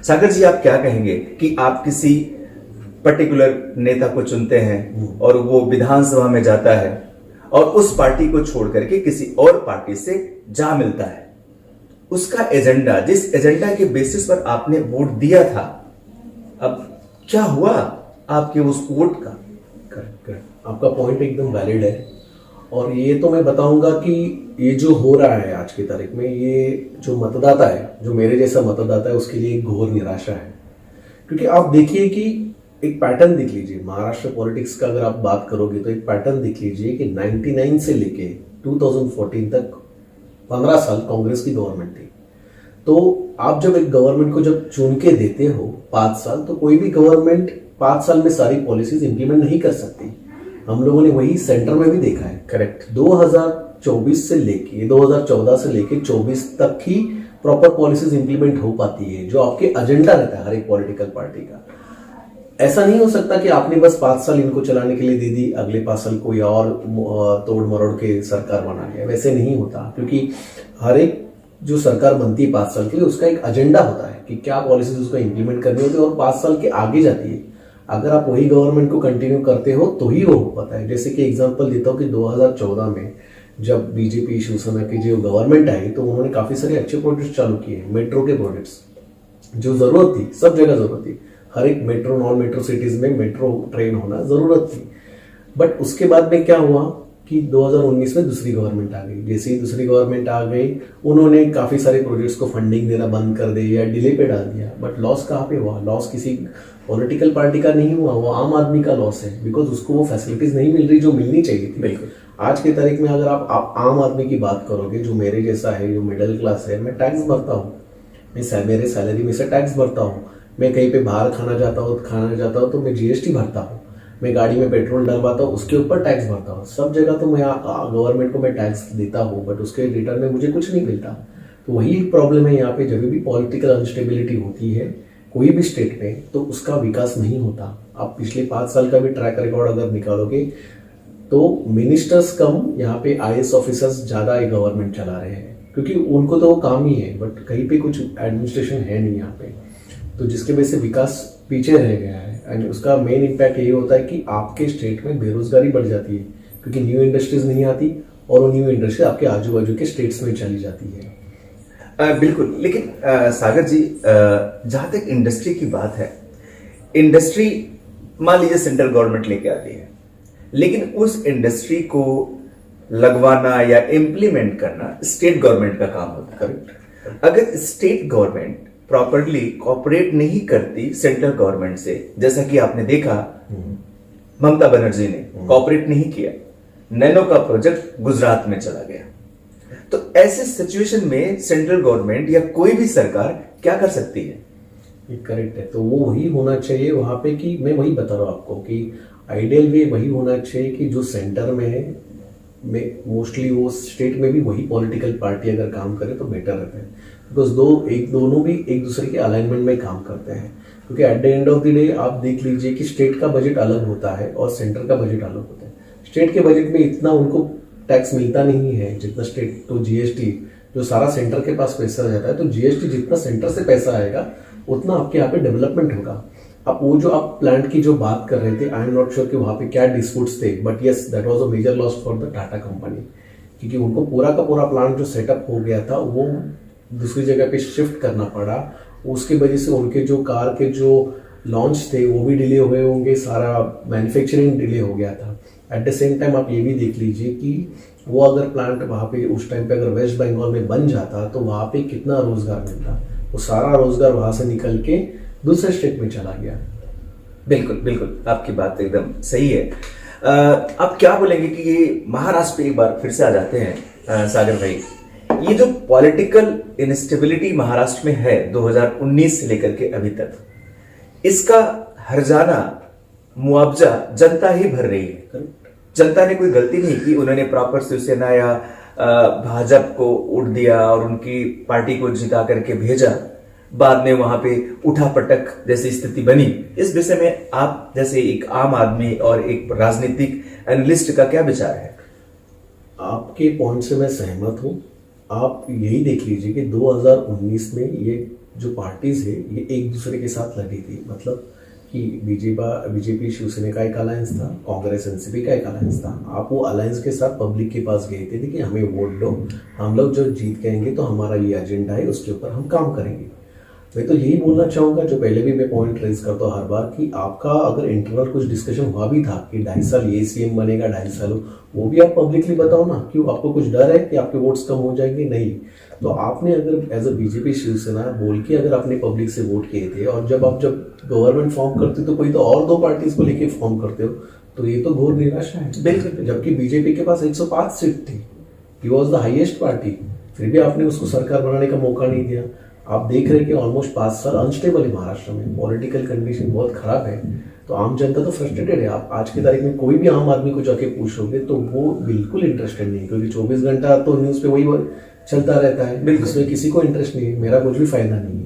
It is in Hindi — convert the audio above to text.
सागर जी, आप क्या कहेंगे कि आप किसी पर्टिकुलर नेता को चुनते हैं और वो विधानसभा में जाता है और उस पार्टी को छोड़ करके किसी और पार्टी से जा मिलता है, उसका एजेंडा, जिस एजेंडा के बेसिस पर आपने वोट दिया था, अब क्या हुआ आपके उस वोट का? करेक्ट, आपका पॉइंट एकदम वैलिड है। और ये तो मैं बताऊंगा कि ये जो हो रहा है आज की तारीख में, ये जो मतदाता है, जो मेरे जैसा मतदाता है, उसके लिए एक घोर निराशा है। क्योंकि आप देखिए कि एक पैटर्न देख लीजिए, महाराष्ट्र पॉलिटिक्स का अगर आप बात करोगे तो एक पैटर्न देख लीजिए कि 99 से लेके 2014 तक 15 साल कांग्रेस की गवर्नमेंट थी। तो आप जब एक गवर्नमेंट को जब चुन के देते हो 5 साल, तो कोई भी गवर्नमेंट 5 साल में सारी पॉलिसीज इंप्लीमेंट नहीं कर सकती। हम लोगों ने वही सेंटर में भी देखा है। करेक्ट। 2024 से लेके 2014 से लेके 24 तक ही प्रॉपर पॉलिसीज इंप्लीमेंट हो पाती है, जो आपके एजेंडा रहता है हर एक पॉलिटिकल पार्टी का। ऐसा नहीं हो सकता कि आपने बस 5 साल इनको चलाने के लिए दे दी, अगले 5 साल कोई और तोड़ मरोड़ के सरकार बना लिया। वैसे नहीं होता, क्योंकि हर एक जो सरकार बनती है 5 साल के लिए, उसका एक एजेंडा होता है कि क्या पॉलिसीज उसको इंप्लीमेंट करनी होती है और 5 साल के आगे जाती है। अगर आप वही गवर्नमेंट को कंटिन्यू करते हो तो ही वो हो पाता है। जैसे कि एग्जांपल देता हूँ कि 2014 में जब बीजेपी शिवसेना की जो गवर्नमेंट आई, तो उन्होंने काफी सारे अच्छे प्रोजेक्ट्स चालू किए, मेट्रो के प्रोजेक्ट्स, जो जरूरत थी, सब जगह जरूरत थी। हर एक मेट्रो, नॉन मेट्रो सिटीज में मेट्रो ट्रेन होना जरूरत थी। बट उसके बाद में क्या हुआ कि 2019 में दूसरी गवर्नमेंट आ गई। जैसे ही दूसरी गवर्नमेंट आ गई, उन्होंने काफी सारे प्रोजेक्ट्स को फंडिंग देना बंद कर दिया या डिले पे डाल दिया। बट लॉस कहाँ पे हुआ? लॉस किसी पॉलिटिकल पार्टी का नहीं हुआ, वो आम आदमी का लॉस है, बिकॉज उसको वो फैसिलिटीज नहीं मिल रही जो मिलनी चाहिए थी। बिल्कुल। आज की तारीख में अगर आप आम आदमी की बात करोगे, जो मेरे जैसा है, जो मिडिल क्लास है, मैं टैक्स भरता हूँ, मेरे सैलरी में से टैक्स भरता हूँ। मैं कहीं पे बाहर खाना जाता हूँ तो मैं जीएसटी भरता हूँ। मैं गाड़ी में पेट्रोल डलवाता हूँ, उसके ऊपर टैक्स भरता हूँ। सब जगह तो मैं गवर्नमेंट को मैं टैक्स देता हूँ, बट उसके रिटर्न में मुझे कुछ नहीं मिलता। तो वही एक प्रॉब्लम है यहाँ पे। जब भी पॉलिटिकल अनस्टेबिलिटी होती है कोई भी स्टेट में, तो उसका विकास नहीं होता। आप पिछले 5 साल का भी ट्रैक रिकॉर्ड अगर निकालोगे तो मिनिस्टर्स कम, यहाँ पे आईएएस ऑफिसर्स ज्यादा ये गवर्नमेंट चला रहे हैं, क्योंकि उनको तो वो काम ही है, बट कहीं पे कुछ एडमिनिस्ट्रेशन है नहीं यहाँ पे। तो जिसके वजह से विकास पीछे रह गया है। एंड उसका मेन इम्पैक्ट ये होता है कि आपके स्टेट में बेरोजगारी बढ़ जाती है, क्योंकि न्यू इंडस्ट्रीज नहीं आती और वो न्यू इंडस्ट्री आपके आजू बाजू के स्टेट्स में चली जाती है। बिल्कुल। लेकिन सागर जी, जहां तक इंडस्ट्री की बात है, इंडस्ट्री मान लीजिए सेंट्रल गवर्नमेंट लेके आती है, लेकिन उस इंडस्ट्री को लगवाना या इम्प्लीमेंट करना स्टेट गवर्नमेंट का काम होता है। अगर स्टेट गवर्नमेंट प्रॉपरली कॉपरेट नहीं करती सेंट्रल गवर्नमेंट से, जैसा कि आपने देखा ममता बनर्जी ने कॉपरेट नहीं किया, नैनो का प्रोजेक्ट गुजरात में चला गया, तो ऐसे सिचुएशन में सेंट्रल गवर्नमेंट या कोई भी सरकार क्या कर सकती है? ये करेक्ट है। तो वो वही होना चाहिए वहां पे, कि मैं वही बता रहा हूँ आपको कि आइडियल वे वही होना चाहिए कि जो सेंटर में है, में मोस्टली वो स्टेट में भी वही पॉलिटिकल पार्टी अगर काम करे तो बेटर रहता है, बिकॉज दोनों भी एक दूसरे के अलाइनमेंट में काम करते हैं। क्योंकि at the end of the day आप देख लीजिए कि स्टेट का बजट अलग होता है और सेंटर का बजट अलग होता है। स्टेट के बजट में इतना उनको टैक्स मिलता नहीं है जितना स्टेट, तो जीएसटी जो सारा सेंटर के पास पैसा जाता है, तो जीएसटी जितना सेंटर से पैसा आएगा उतना आपके यहाँ पे डेवलपमेंट होगा। अब वो जो आप प्लांट की जो बात कर रहे थे, आई एम नॉट श्योर कि वहां पे क्या डिस्प्यूट्स थे, but yes that was a major loss for the Tata company, क्योंकि उनको पूरा का पूरा प्लांट जो सेटअप हो गया था वो दूसरी जगह पे शिफ्ट करना पड़ा। उसके वजह से उनके जो कार के जो लॉन्च थे वो भी डिले हुए होंगे, सारा मैन्युफैक्चरिंग डिले हो गया था। एट द सेम टाइम आप ये भी देख लीजिए कि वो अगर प्लांट वहां पे उस टाइम पे अगर वेस्ट बंगाल में बन जाता तो वहां पे कितना रोजगार मिलता। वो सारा रोजगार वहां से निकल के दूसरे स्टेट में चला गया। बिल्कुल बिल्कुल, आपकी बात एकदम सही है। आप क्या बोलेंगे कि ये महाराष्ट्र पे एक बार फिर से आ जाते हैं सागर भाई, ये जो पॉलिटिकल इंस्टेबिलिटी महाराष्ट्र में है 2019 से लेकर के अभी तक, इसका हर्जाना मुआवजा जनता ही भर रही है। जनता ने कोई गलती नहीं की, उन्होंने प्रॉपर शिवसेना या भाजपा को वोट दिया और उनकी पार्टी को जिता करके भेजा, बाद में वहां पे उठापटक जैसी स्थिति बनी। इस विषय में आप जैसे एक आम आदमी और एक राजनीतिक एनालिस्ट का क्या विचार है? आपके पॉइंट से मैं सहमत हूं। आप यही देख लीजिए कि 2019 में ये जो पार्टीज है ये एक दूसरे के साथ लड़ी थी, मतलब कि बीजेपी शिवसेना का एक अलायंस था, कांग्रेस एनसीपी का एक अलायंस था। आप वो अलायंस के साथ पब्लिक के पास गए थे कि हमें वोट दो, हम लोग जो जीत गएंगे तो हमारा ये एजेंडा है, उसके ऊपर हम काम करेंगे। मैं तो यही बोलना चाहूंगा, जो पहले भी मैं पॉइंट रेज करता हूँ हर बार, कि आपका अगर इंटरनल कुछ डिस्कशन हुआ भी था कि 2.5 साल ये सीएम बनेगा, 2.5 साल वो भी आप पब्लिकली बताओ ना। क्यों, आपको कुछ डर है कि आपके वोट्स कम हो जाएंगे? नहीं। तो आपने अगर एज अ बीजेपी शिवसेना बोल के अगर आपने पब्लिक से वोट किए थे, और जब गवर्नमेंट फॉर्म करते तो कोई तो और 2 पार्टीज को लेके फॉर्म करते हो, तो ये तो घोर निराशा है। बिल्कुल। जबकि बीजेपी के पास 105 सीट थी, he was the highest party, फिर भी आपने उसको सरकार बनाने का मौका नहीं दिया। आप देख रहे हैं कि ऑलमोस्ट 5 साल अनस्टेबल है महाराष्ट्र में, पॉलिटिकल कंडीशन बहुत खराब है, तो आम जनता तो फ्रस्ट्रेटेड है। आप आज की तारीख में कोई भी आम आदमी को जाके पूछोगे तो वो बिल्कुल इंटरेस्टेड नहीं है, क्योंकि 24 घंटा तो न्यूज पे वही चलता रहता है, इसमें किसी को इंटरेस्ट नहीं है, मेरा कुछ भी फायदा नहीं है।